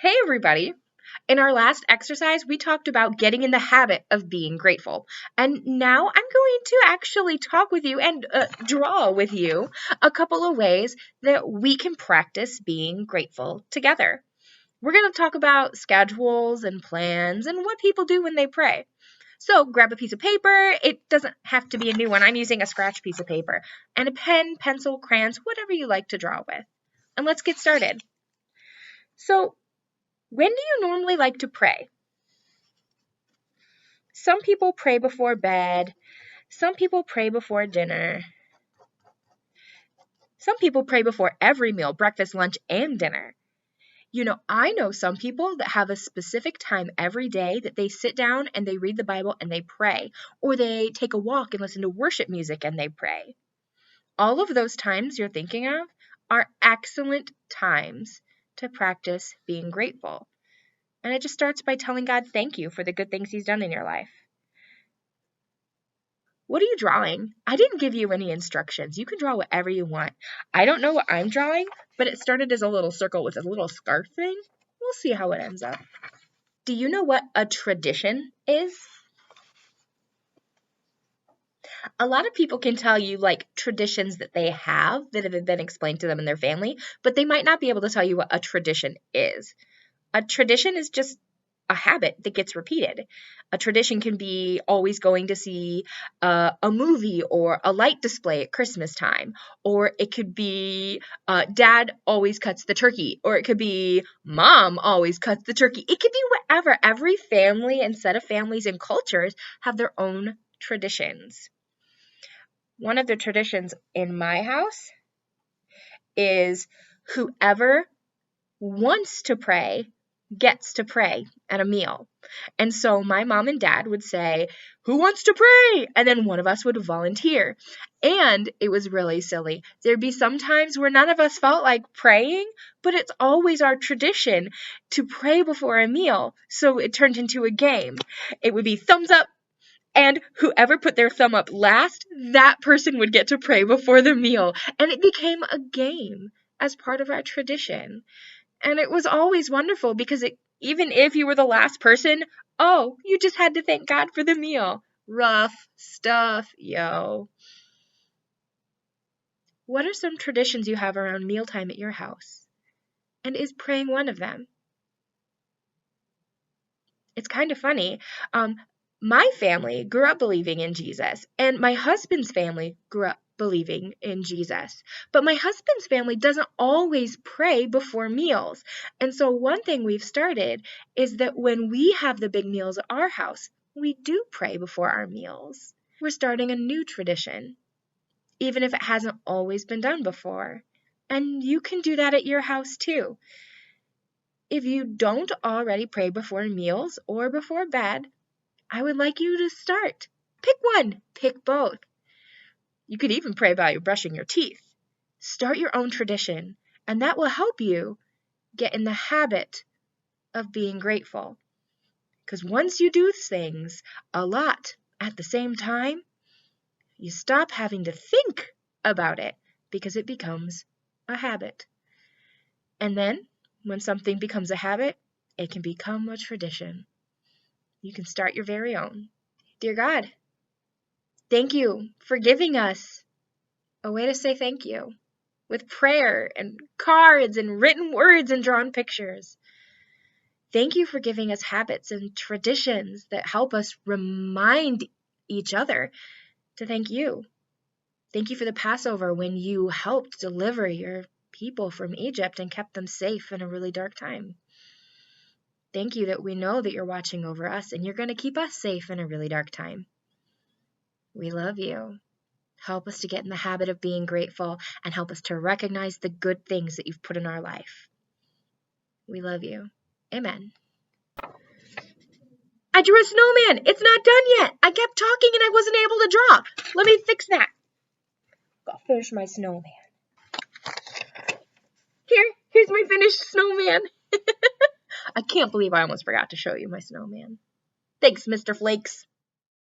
Hey, everybody. In our last exercise, we talked about getting in the habit of being grateful. And now I'm going to actually talk with you and draw with you a couple of ways that we can practice being grateful together. We're going to talk about schedules and plans and what people do when they pray. So grab a piece of paper. It doesn't have to be a new one. I'm using a scratch piece of paper and a pen, pencil, crayons, whatever you like to draw with. And let's get started. So, when do you normally like to pray? Some people pray before bed. Some people pray before dinner. Some people pray before every meal, breakfast, lunch, and dinner. I know some people that have a specific time every day that they sit down and they read the Bible and they pray, or they take a walk and listen to worship music and they pray. All of those times you're thinking of are excellent times to practice being grateful. And it just starts by telling God thank you for the good things He's done in your life. What are you drawing? I didn't give you any instructions. You can draw whatever you want. I don't know what I'm drawing, but it started as a little circle with a little scarf thing. We'll see how it ends up. Do you know what a tradition is? A lot of people can tell you traditions that they have that have been explained to them in their family, but they might not be able to tell you what a tradition is. A tradition is just a habit that gets repeated. A tradition can be always going to see a movie or a light display at Christmas time, or it could be dad always cuts the turkey, or it could be mom always cuts the turkey. It could be whatever. Every family and set of families and cultures have their own traditions. One of the traditions in my house is whoever wants to pray gets to pray at a meal. And so my mom and dad would say, "Who wants to pray?" And then one of us would volunteer. And it was really silly. There'd be some times where none of us felt like praying, but it's always our tradition to pray before a meal. So it turned into a game. It would be thumbs up, and whoever put their thumb up last, that person would get to pray before the meal. And it became a game as part of our tradition. And it was always wonderful because even if you were the last person, you just had to thank God for the meal. Rough stuff, yo. What are some traditions you have around mealtime at your house? And is praying one of them? It's kind of funny. My family grew up believing in Jesus, and my husband's family grew up believing in Jesus. But my husband's family doesn't always pray before meals. And so one thing we've started is that when we have the big meals at our house, we do pray before our meals. We're starting a new tradition, even if it hasn't always been done before. And you can do that at your house too. If you don't already pray before meals or before bed, I would like you to start. Pick one, pick both. You could even pray while you're brushing your teeth. Start your own tradition, and that will help you get in the habit of being grateful. Because once you do things a lot at the same time, you stop having to think about it because it becomes a habit. And then, when something becomes a habit, it can become a tradition. You can start your very own. Dear God, thank you for giving us a way to say thank you with prayer and cards and written words and drawn pictures. Thank you for giving us habits and traditions that help us remind each other to thank you. Thank you for the Passover when you helped deliver your people from Egypt and kept them safe in a really dark time. Thank you that we know that you're watching over us and you're going to keep us safe in a really dark time. We love you. Help us to get in the habit of being grateful and help us to recognize the good things that you've put in our life. We love you. Amen. I drew a snowman. It's not done yet. I kept talking and I wasn't able to draw. Let me fix that. Gotta finish my snowman. Here's my finished snowman. I can't believe I almost forgot to show you my snowman. Thanks, Mr. Flakes.